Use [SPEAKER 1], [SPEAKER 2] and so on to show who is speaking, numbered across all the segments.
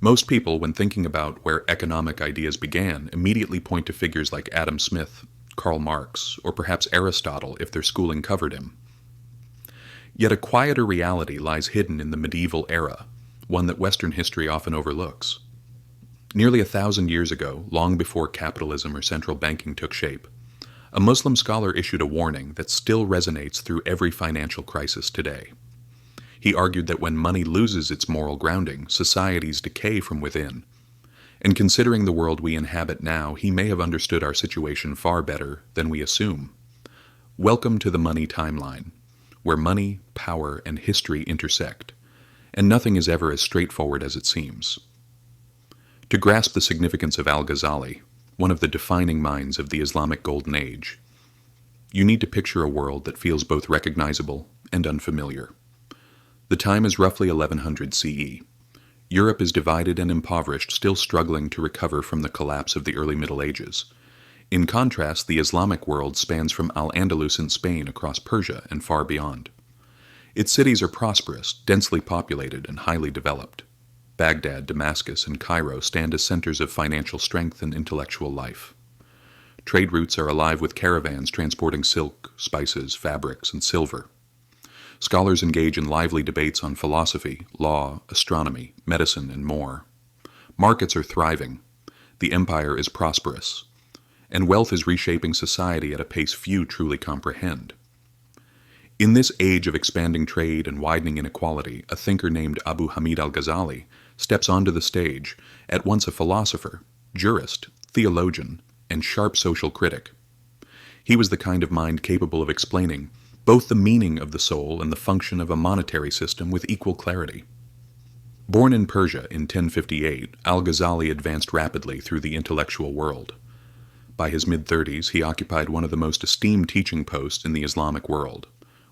[SPEAKER 1] Most people, when thinking about where economic ideas began, immediately point to figures like Adam Smith, Karl Marx, or perhaps Aristotle if their schooling covered him. Yet a quieter reality lies hidden in the medieval era, one that Western history often overlooks. Nearly 1,000 years ago, long before capitalism or central banking took shape, a Muslim scholar issued a warning that still resonates through every financial crisis today. He argued that when money loses its moral grounding, societies decay from within. And considering the world we inhabit now, he may have understood our situation far better than we assume. Welcome to the money timeline, where money, power, and history intersect, and nothing is ever as straightforward as it seems. To grasp the significance of Al-Ghazali, one of the defining minds of the Islamic Golden Age, you need to picture a world that feels both recognizable and unfamiliar. The time is roughly 1100 CE. Europe is divided and impoverished, still struggling to recover from the collapse of the early Middle Ages. In contrast, the Islamic world spans from Al-Andalus in Spain across Persia and far beyond. Its cities are prosperous, densely populated, and highly developed. Baghdad, Damascus, and Cairo stand as centers of financial strength and intellectual life. Trade routes are alive with caravans transporting silk, spices, fabrics, and silver. Scholars engage in lively debates on philosophy, law, astronomy, medicine, and more. Markets are thriving. The empire is prosperous. And wealth is reshaping society at a pace few truly comprehend. In this age of expanding trade and widening inequality, a thinker named Abu Hamid al-Ghazali steps onto the stage, at once a philosopher, jurist, theologian, and sharp social critic. He was the kind of mind capable of explaining both the meaning of the soul and the function of a monetary system with equal clarity. Born in Persia in 1058, Al-Ghazali advanced rapidly through the intellectual world. By his mid-30s, he occupied one of the most esteemed teaching posts in the Islamic world.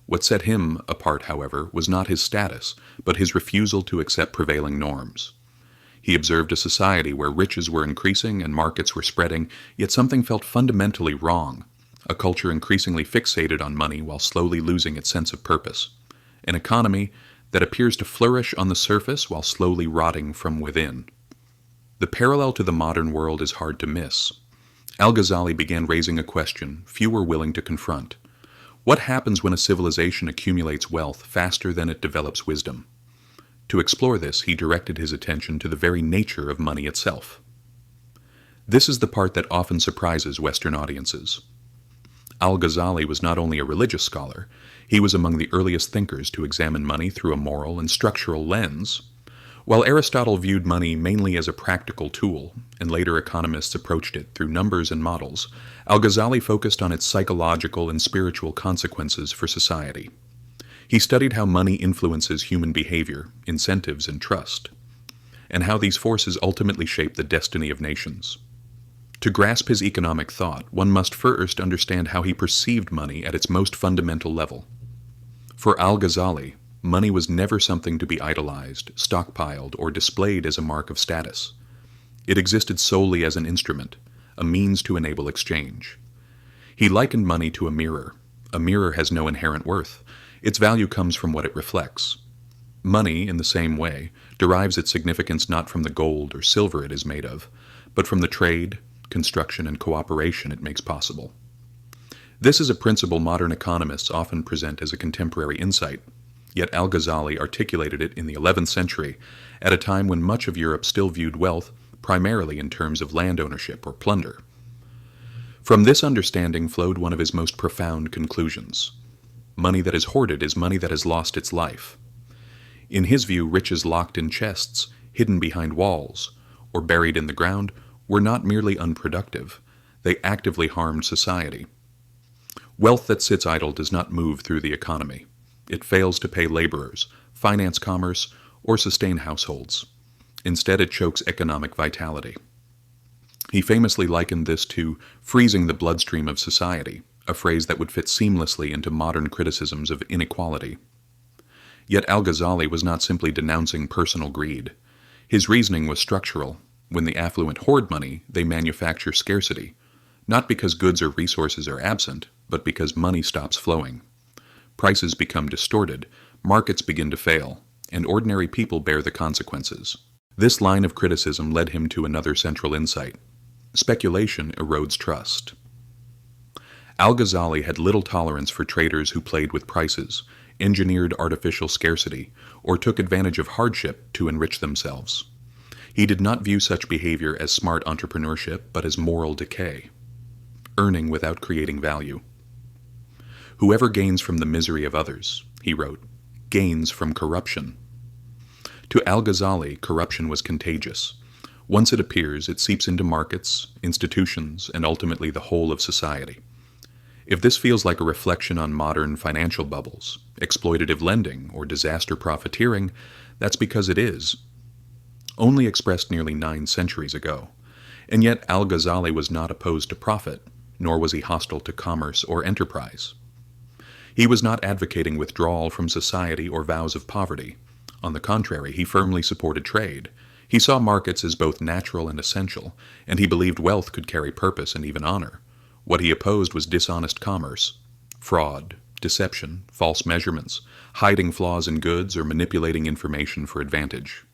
[SPEAKER 1] What set him apart, however, was not his status, but his refusal to accept prevailing norms. He observed a society where riches were increasing and markets were spreading, yet something felt fundamentally wrong. A culture increasingly fixated on money while slowly losing its sense of purpose. An economy that appears to flourish on the surface while slowly rotting from within. The parallel to the modern world is hard to miss. Al-Ghazali began raising a question few were willing to confront. What happens when a civilization accumulates wealth faster than it develops wisdom? To explore this, he directed his attention to the very nature of money itself. This is the part that often surprises Western audiences. Al-Ghazali was not only a religious scholar, he was among the earliest thinkers to examine money through a moral and structural lens. While Aristotle viewed money mainly as a practical tool, and later economists approached it through numbers and models, Al-Ghazali focused on its psychological and spiritual consequences for society. He studied how money influences human behavior, incentives, and trust, and how these forces ultimately shape the destiny of nations. To grasp his economic thought, one must first understand how he perceived money at its most fundamental level. For Al-Ghazali, money was never something to be idolized, stockpiled, or displayed as a mark of status. It existed solely as an instrument, a means to enable exchange. He likened money to a mirror. A mirror has no inherent worth. Its value comes from what it reflects. Money, in the same way, derives its significance not from the gold or silver it is made of, but from the trade, construction, and cooperation it makes possible. This is a principle modern economists often present as a contemporary insight, yet Al-Ghazali articulated it in the 11th century, at a time when much of Europe still viewed wealth primarily in terms of land ownership or plunder. From this understanding flowed one of his most profound conclusions. Money that is hoarded is money that has lost its life. In his view, riches locked in chests, hidden behind walls, or buried in the ground were not merely unproductive, they actively harmed society. Wealth that sits idle does not move through the economy. It fails to pay laborers, finance commerce, or sustain households. Instead, it chokes economic vitality. He famously likened this to freezing the bloodstream of society, a phrase that would fit seamlessly into modern criticisms of inequality. Yet Al-Ghazali was not simply denouncing personal greed. His reasoning was structural. When the affluent hoard money, they manufacture scarcity, not because goods or resources are absent, but because money stops flowing. Prices become distorted, markets begin to fail, and ordinary people bear the consequences. This line of criticism led him to another central insight: speculation erodes trust. Al-Ghazali had little tolerance for traders who played with prices, engineered artificial scarcity, or took advantage of hardship to enrich themselves. He did not view such behavior as smart entrepreneurship, but as moral decay, earning without creating value. "Whoever gains from the misery of others," he wrote, "gains from corruption." To Al-Ghazali, corruption was contagious. Once it appears, it seeps into markets, institutions, and ultimately the whole of society. If this feels like a reflection on modern financial bubbles, exploitative lending, or disaster profiteering, that's because it is. Only expressed nearly 9 centuries ago. And yet Al-Ghazali was not opposed to profit, nor was he hostile to commerce or enterprise. He was not advocating withdrawal from society or vows of poverty. On the contrary, he firmly supported trade. He saw markets as both natural and essential, and he believed wealth could carry purpose and even honor. What he opposed was dishonest commerce, fraud, deception, false measurements, hiding flaws in goods, or manipulating information for advantage.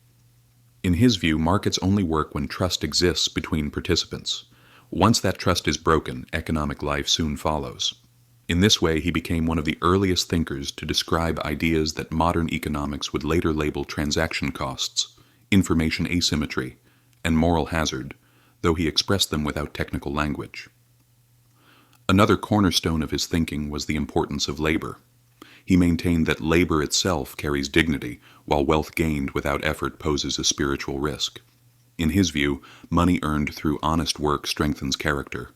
[SPEAKER 1] In his view, markets only work when trust exists between participants. Once that trust is broken, economic life soon follows. In this way, he became one of the earliest thinkers to describe ideas that modern economics would later label transaction costs, information asymmetry, and moral hazard, though he expressed them without technical language. Another cornerstone of his thinking was the importance of labor. He maintained that labor itself carries dignity, while wealth gained without effort poses a spiritual risk. In his view, money earned through honest work strengthens character,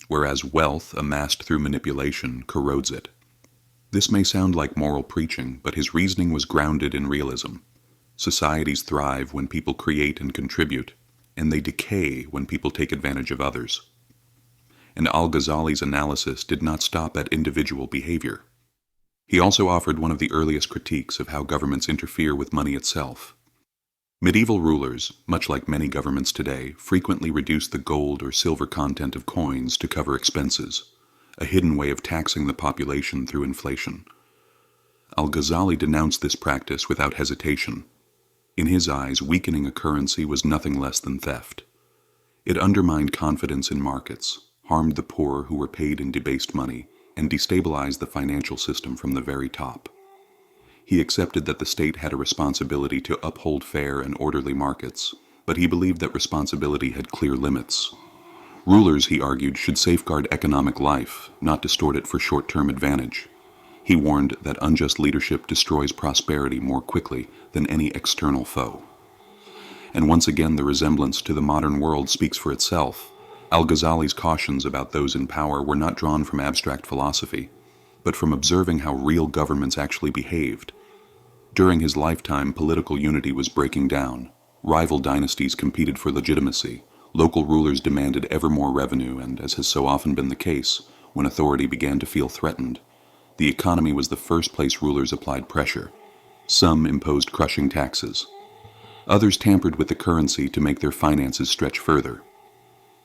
[SPEAKER 1] whereas wealth amassed through manipulation corrodes it. This may sound like moral preaching, but his reasoning was grounded in realism. Societies thrive when people create and contribute, and they decay when people take advantage of others. And Al-Ghazali's analysis did not stop at individual behavior. He also offered one of the earliest critiques of how governments interfere with money itself. Medieval rulers, much like many governments today, frequently reduced the gold or silver content of coins to cover expenses, a hidden way of taxing the population through inflation. Al-Ghazali denounced this practice without hesitation. In his eyes, weakening a currency was nothing less than theft. It undermined confidence in markets, harmed the poor who were paid in debased money, and destabilized the financial system from the very top. He accepted that the state had a responsibility to uphold fair and orderly markets, but he believed that responsibility had clear limits. Rulers, he argued, should safeguard economic life, not distort it for short-term advantage. He warned that unjust leadership destroys prosperity more quickly than any external foe. And once again, the resemblance to the modern world speaks for itself. Al-Ghazali's cautions about those in power were not drawn from abstract philosophy, but from observing how real governments actually behaved. During his lifetime, political unity was breaking down. Rival dynasties competed for legitimacy. Local rulers demanded ever more revenue, and, as has so often been the case, when authority began to feel threatened, the economy was the first place rulers applied pressure. Some imposed crushing taxes. Others tampered with the currency to make their finances stretch further.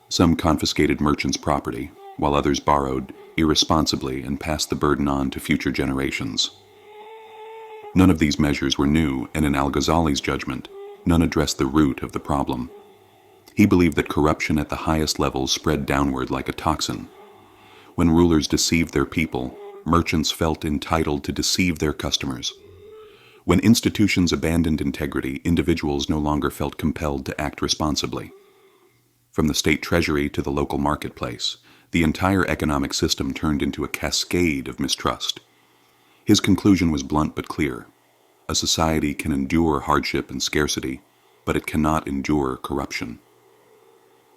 [SPEAKER 1] Some confiscated merchants' property, while others borrowed irresponsibly and passed the burden on to future generations. None of these measures were new, and in Al-Ghazali's judgment, none addressed the root of the problem. He believed that corruption at the highest levels spread downward like a toxin. When rulers deceived their people, merchants felt entitled to deceive their customers. When institutions abandoned integrity, individuals no longer felt compelled to act responsibly. From the state treasury to the local marketplace, the entire economic system turned into a cascade of mistrust. His conclusion was blunt but clear. A society can endure hardship and scarcity, but it cannot endure corruption.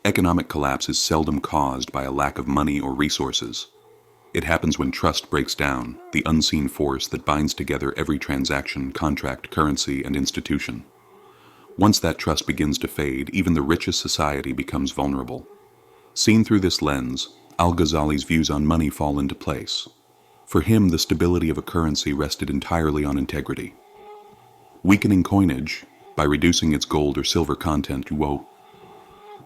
[SPEAKER 1] Economic collapse is seldom caused by a lack of money or resources. It happens when trust breaks down, the unseen force that binds together every transaction, contract, currency, and institution. Once that trust begins to fade, even the richest society becomes vulnerable. Seen through this lens, Al-Ghazali's views on money fall into place. For him, the stability of a currency rested entirely on integrity. Weakening coinage, by reducing its gold or silver content to woe,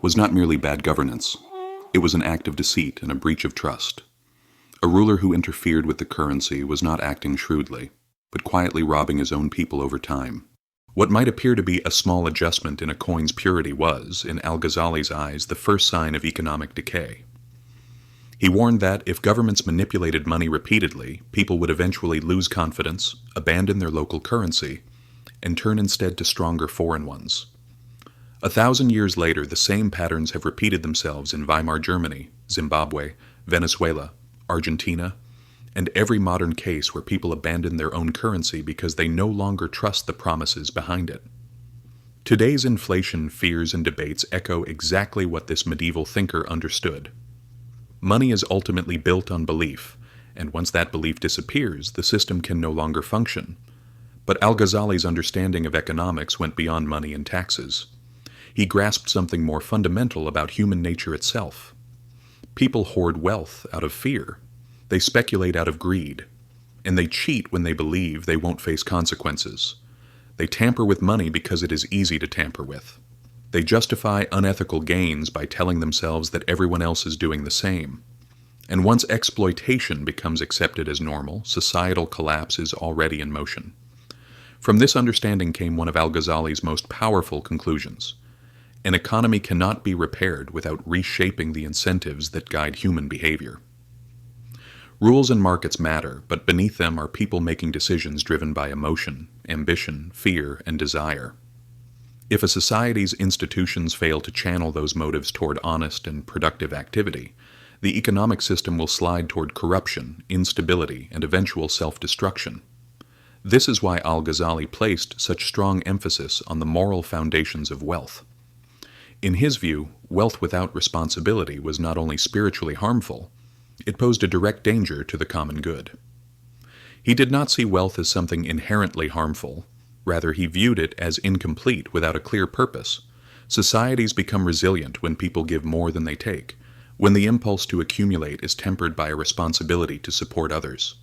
[SPEAKER 1] was not merely bad governance. It was an act of deceit and a breach of trust. A ruler who interfered with the currency was not acting shrewdly, but quietly robbing his own people over time. What might appear to be a small adjustment in a coin's purity was, in Al-Ghazali's eyes, the first sign of economic decay. He warned that if governments manipulated money repeatedly, people would eventually lose confidence, abandon their local currency, and turn instead to stronger foreign ones. 1,000 years later, the same patterns have repeated themselves in Weimar Germany, Zimbabwe, Venezuela, Argentina, and every modern case where people abandon their own currency because they no longer trust the promises behind it. Today's inflation fears and debates echo exactly what this medieval thinker understood. Money is ultimately built on belief, and once that belief disappears, the system can no longer function. But Al-Ghazali's understanding of economics went beyond money and taxes. He grasped something more fundamental about human nature itself. People hoard wealth out of fear. They speculate out of greed. And they cheat when they believe they won't face consequences. They tamper with money because it is easy to tamper with. They justify unethical gains by telling themselves that everyone else is doing the same. And once exploitation becomes accepted as normal, societal collapse is already in motion. From this understanding came one of Al-Ghazali's most powerful conclusions. An economy cannot be repaired without reshaping the incentives that guide human behavior. Rules and markets matter, but beneath them are people making decisions driven by emotion, ambition, fear, and desire. If a society's institutions fail to channel those motives toward honest and productive activity, the economic system will slide toward corruption, instability, and eventual self-destruction. This is why Al-Ghazali placed such strong emphasis on the moral foundations of wealth. In his view, wealth without responsibility was not only spiritually harmful, it posed a direct danger to the common good. He did not see wealth as something inherently harmful. Rather, he viewed it as incomplete without a clear purpose. Societies become resilient when people give more than they take, when the impulse to accumulate is tempered by a responsibility to support others.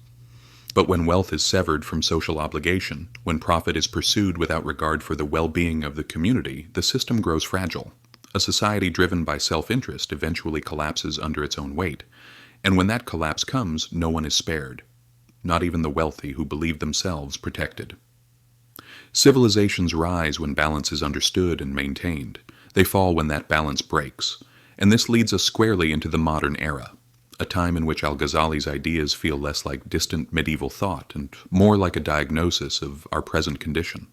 [SPEAKER 1] But when wealth is severed from social obligation, when profit is pursued without regard for the well-being of the community, the system grows fragile. A society driven by self-interest eventually collapses under its own weight, and when that collapse comes, no one is spared, not even the wealthy who believe themselves protected. Civilizations rise when balance is understood and maintained. They fall when that balance breaks, and this leads us squarely into the modern era, a time in which Al-Ghazali's ideas feel less like distant medieval thought and more like a diagnosis of our present condition.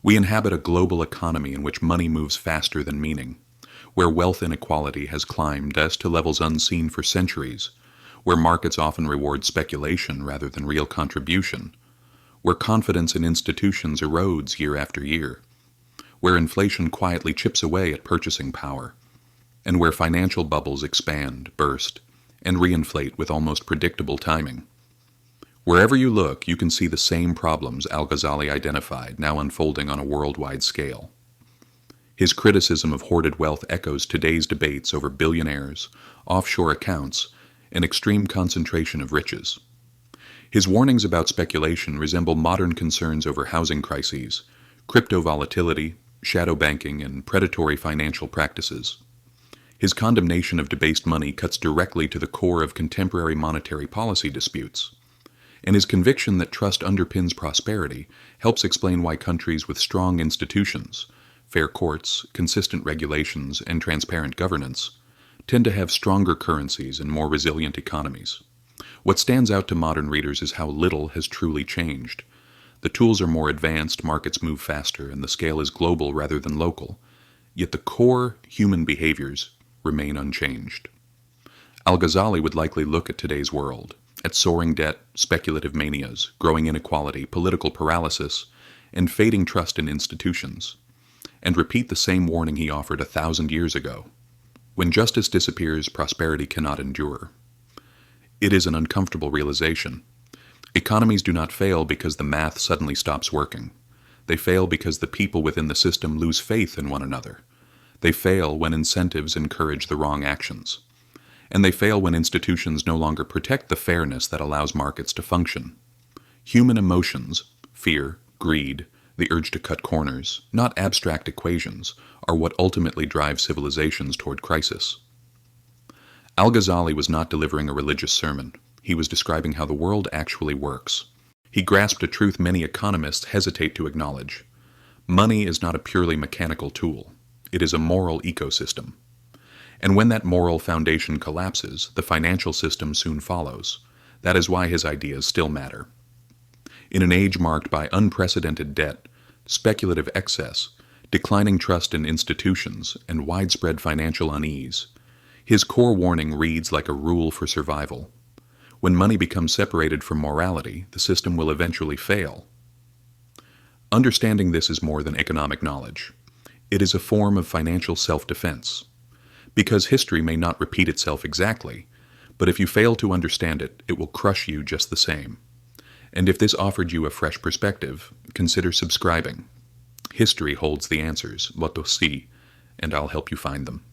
[SPEAKER 1] We inhabit a global economy in which money moves faster than meaning, where wealth inequality has climbed as to levels unseen for centuries, where markets often reward speculation rather than real contribution, where confidence in institutions erodes year after year, where inflation quietly chips away at purchasing power, and where financial bubbles expand, burst, and reinflate with almost predictable timing. Wherever you look, you can see the same problems Al-Ghazali identified now unfolding on a worldwide scale. His criticism of hoarded wealth echoes today's debates over billionaires, offshore accounts, and extreme concentration of riches. His warnings about speculation resemble modern concerns over housing crises, crypto volatility, shadow banking, and predatory financial practices. His condemnation of debased money cuts directly to the core of contemporary monetary policy disputes, and his conviction that trust underpins prosperity helps explain why countries with strong institutions, fair courts, consistent regulations, and transparent governance tend to have stronger currencies and more resilient economies. What stands out to modern readers is how little has truly changed. The tools are more advanced, markets move faster, and the scale is global rather than local, yet the core human behaviors remain unchanged. Al-Ghazali would likely look at today's world, at soaring debt, speculative manias, growing inequality, political paralysis, and fading trust in institutions, and repeat the same warning he offered 1,000 years ago. When justice disappears, prosperity cannot endure. It is an uncomfortable realization. Economies do not fail because the math suddenly stops working. They fail because the people within the system lose faith in one another. They fail when incentives encourage the wrong actions. And they fail when institutions no longer protect the fairness that allows markets to function. Human emotions, fear, greed, the urge to cut corners, not abstract equations, are what ultimately drive civilizations toward crisis. Al-Ghazali was not delivering a religious sermon. He was describing how the world actually works. He grasped a truth many economists hesitate to acknowledge. Money is not a purely mechanical tool. It is a moral ecosystem. And when that moral foundation collapses, the financial system soon follows. That is why his ideas still matter. In an age marked by unprecedented debt, speculative excess, declining trust in institutions, and widespread financial unease, his core warning reads like a rule for survival. When money becomes separated from morality, the system will eventually fail. Understanding this is more than economic knowledge. It is a form of financial self-defense. Because history may not repeat itself exactly, but if you fail to understand it, it will crush you just the same. And if this offered you a fresh perspective, consider subscribing. History holds the answers, what to see, and I'll help you find them.